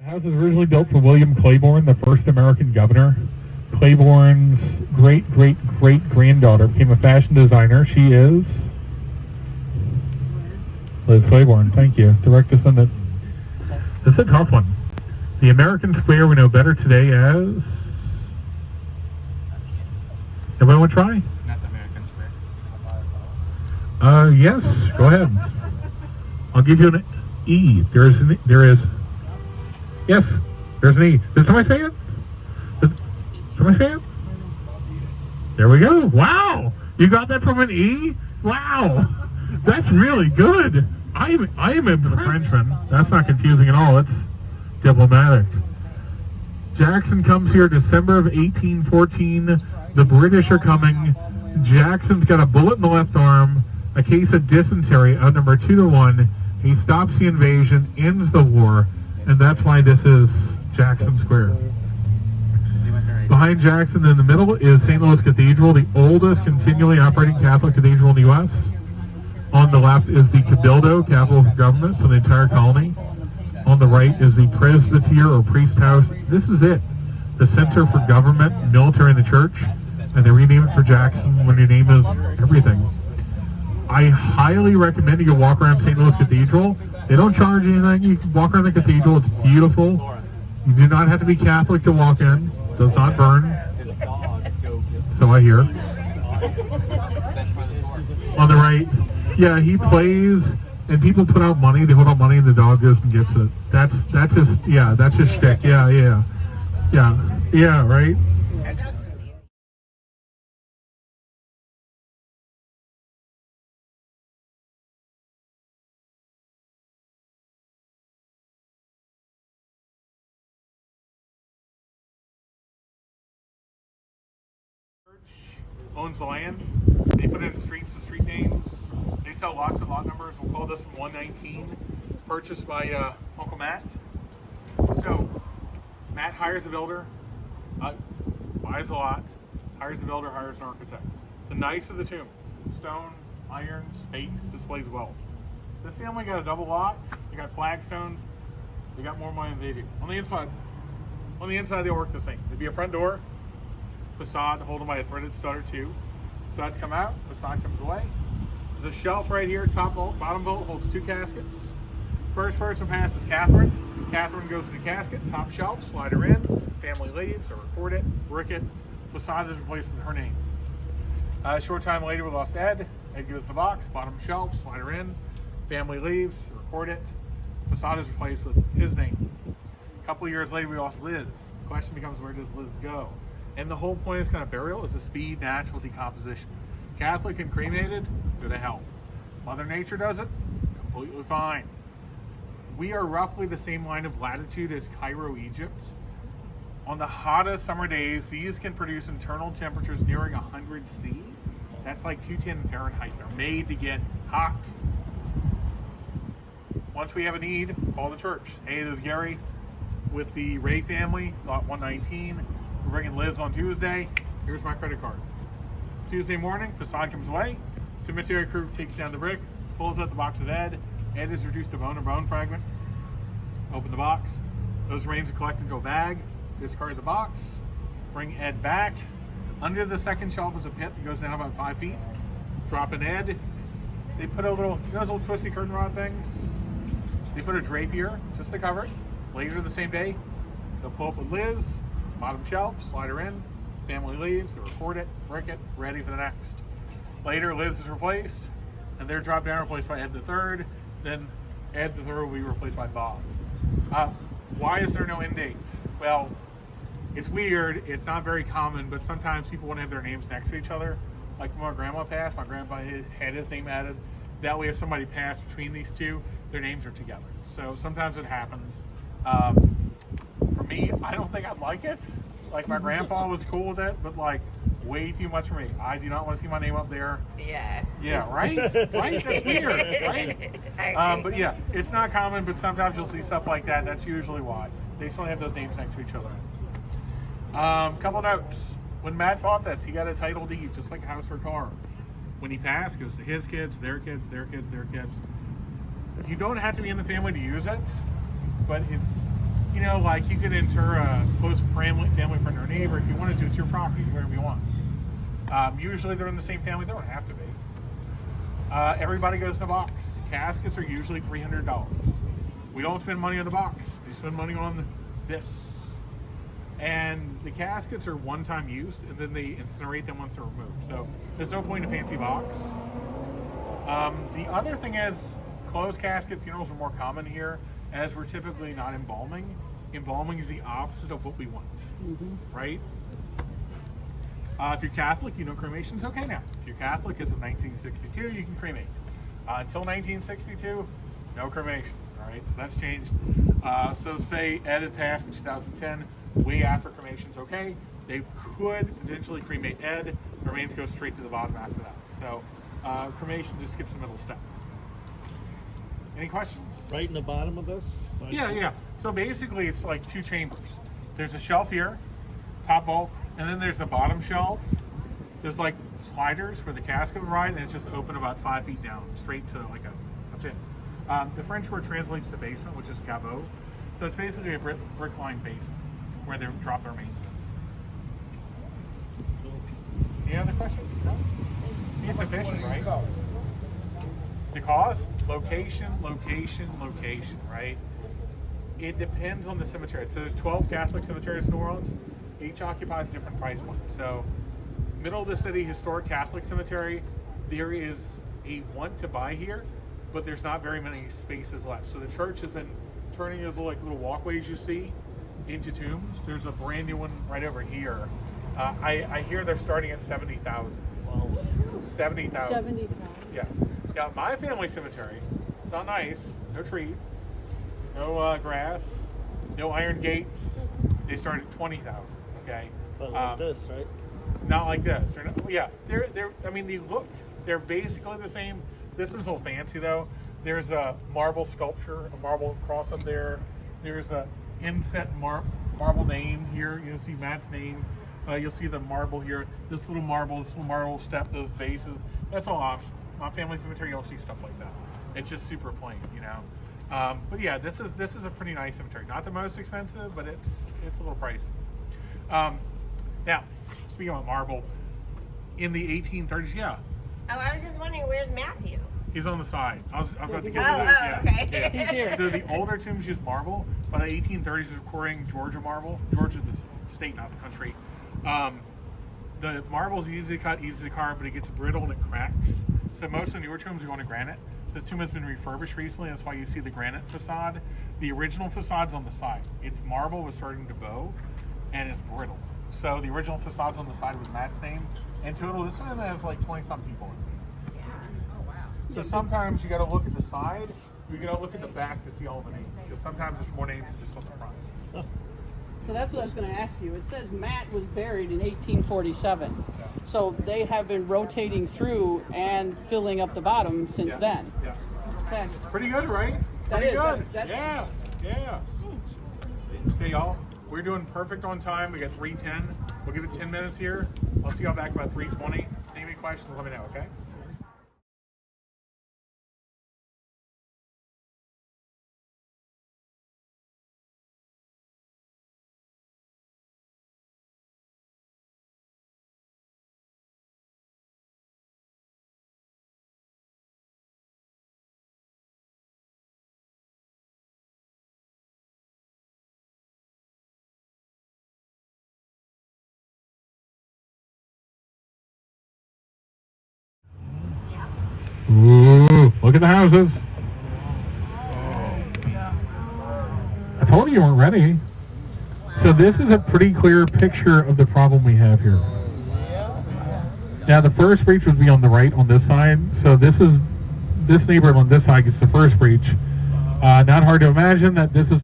The house was originally built for William Claiborne, the first American governor. Claiborne's great-great-great-granddaughter became a fashion designer. She is Liz Claiborne. Thank you. Direct descendant. This is a tough one. The American Square we know better today as... Everybody want to try? Not the American Square. Yes. Go ahead. I'll give you an E. There is. Yes. There's an E. Did somebody say it? Did somebody say it? There we go. Wow. You got that from an E? Wow. That's really good. I am a Frenchman. That's not confusing at all. It's diplomatic. Jackson comes here December of 1814. The British are coming. Jackson's got a bullet in the left arm, a case of dysentery, outnumbered 2-1. He stops the invasion, ends the war, and that's why this is Jackson Square. Behind Jackson in the middle is St. Louis Cathedral, the oldest continually operating Catholic cathedral in the U.S. On the left is the Cabildo, capital of government for the entire colony. On the right is the presbytere or priest house. This is it, the center for government, military, and the church. And they renamed it for Jackson when your name is everything. I highly recommend you go walk around St. Louis Cathedral. They don't charge you anything. You can walk around the cathedral. It's beautiful. You do not have to be Catholic to walk in. It does not burn. So I hear. On the right, yeah, he plays, and people put out money. They hold out money, and the dog goes and gets it. That's his shtick. Yeah, right. Owns the land. They put in streets with street names. They sell lots of lot numbers. We'll call this 119. It's purchased by Uncle Matt. So Matt hires a builder, buys a lot, hires a builder, hires an architect. The Knights of the Tomb: stone, iron, space, displays wealth. This family got a double lot. They got flagstones. They got more money than they do. On the inside they work the same. There'd be a front door, facade holding by a threaded stud or two. Studs come out, facade comes away. There's a shelf right here, top vault, bottom vault, holds 2 caskets. First person passes Catherine. Catherine goes to the casket, top shelf, slide her in. Family leaves, or record it, brick it. Facade is replaced with her name. A short time later, we lost Ed. Ed goes to the box, bottom shelf, slide her in. Family leaves, record it. Facade is replaced with his name. A couple of years later, we lost Liz. The question becomes, where does Liz go? And the whole point of this kind of burial is the speed, natural decomposition. Catholic and cremated, go to hell. Mother Nature does it, completely fine. We are roughly the same line of latitude as Cairo, Egypt. On the hottest summer days, these can produce internal temperatures nearing 100 C. That's like 210 Fahrenheit. They're made to get hot. Once we have a need, call the church. Hey, this is Gary with the Ray family, lot 119. We're bringing Liz on Tuesday. Here's my credit card. Tuesday morning, facade comes away. Cemetery crew takes down the brick, pulls out the box of Ed. Ed is reduced to bone or bone fragment. Open the box. Those remains are collected to a bag. Discard the box. Bring Ed back. Under the second shelf is a pit that goes down about 5 feet. Drop in Ed. They put a little, those little twisty curtain rod things? They put a drape here just to cover it. Later the same day, they'll pull up with Liz. Bottom shelf, slide her in, family leaves, they record it, brick it, ready for the next. Later, Liz is replaced, and they're dropped down, replaced by Ed the Third. Then Ed the Third will be replaced by Bob. Why is there no end date? Well, it's weird, it's not very common, but sometimes people want to have their names next to each other. Like when my grandma passed, my grandpa had his name added. That way, if somebody passed between these two, their names are together. So sometimes it happens. For me, I don't think I'd like it. Like, my grandpa was cool with it, but like way too much for me. I do not want to see my name up there. Yeah. Yeah, right? Right? That's weird, right? But yeah, it's not common, but sometimes you'll see stuff like that. That's usually why. They just want to have those names next to each other. Couple notes. When Matt bought this, he got a title deed, just like a house or car. When he passed, it goes to his kids, their kids, their kids, their kids. You don't have to be in the family to use it, but it's You know, like you could enter a close family friend or neighbor if you wanted to. It's your property, whatever you want. Usually they're in the same family. They don't have to be. Everybody goes in a box. Caskets are usually $300. We don't spend money on the box. We spend money on this. And the caskets are one-time use, and then they incinerate them once they're removed. So there's no point in a fancy box. The other thing is, closed casket funerals are more common here, as we're typically not embalming. Embalming is the opposite of what we want, right? If you're Catholic, you know cremation's okay now. If you're Catholic, as of 1962, you can cremate. Until 1962, no cremation. All right, so that's changed. So say Ed had passed in 2010, way after cremation's okay. They could potentially cremate Ed. The remains go straight to the bottom after that. So cremation just skips the middle step. Any questions? Right in the bottom of this? Yeah. So basically, it's like two chambers. There's a shelf here, top vault, and then there's a bottom shelf. There's like sliders where the casket would ride, and it's just open about 5 feet down, straight to like a pit. The French word translates to basement, which is caveau. So it's basically a brick-lined basement where they drop their remains in. Any other questions? No? It's efficient, right? The cost? Location, right? It depends on the cemetery. So there's 12 Catholic cemeteries in New Orleans. Each occupies a different price point. So middle of the city, historic Catholic cemetery, there is a want to buy here, but there's not very many spaces left. So the church has been turning those little walkways you see into tombs. There's a brand new one right over here. I hear they're starting at 70,000. Wow. 70,000. 70,000. Yeah. Now my family cemetery, it's not nice. No trees, no grass, no iron gates. They start at 20,000. Okay. But like this, right? Not like this. They're not, yeah. They're. I mean, they're basically the same. This is a little fancy though. There's a marble sculpture, a marble cross up there. There's a inset marble name here. You'll see Matt's name. You'll see the marble here. This little marble step, those vases. That's all optional. My family cemetery, you don't see stuff like that. It's just super plain, you know. But yeah, this is a pretty nice cemetery. Not the most expensive, but it's a little pricey. Now, speaking about marble, in the 1830s, yeah. Oh, I was just wondering, where's Matthew? He's on the side. I was about to get Oh, to that. okay. Yeah. He's here. So the older tombs use marble. By the 1830s, is recording Georgia marble. Georgia, the state, not the country. The marble's easy to cut, easy to carve, but it gets brittle and it cracks. So most of the newer tombs are going to granite. So this tomb has been refurbished recently. That's why you see the granite facade. The original facade's on the side. Its marble was starting to bow, and it's brittle. So the original facade's on the side with Matt's name. In total, this one has like 20-some people in it. So sometimes you got to look at the side. You got to look at the back to see all the names. Because sometimes there's more names than just on the front. So that's what I was going to ask you. It says Matt was buried in 1847. So they have been rotating through and filling up the bottom since then. Yeah. Okay. Pretty good, right? That Pretty is, good. that's- Yeah. Okay, y'all. We're doing perfect on time. We got 3:10. We'll give it 10 minutes here. I'll see y'all back about 3:20. Any questions, let me know, okay? Ooh, look at the houses. I told you weren't ready. So this is a pretty clear picture of the problem we have here. Now the first breach would be on the right on this side. So this neighborhood on this side gets the first breach. Not hard to imagine that this is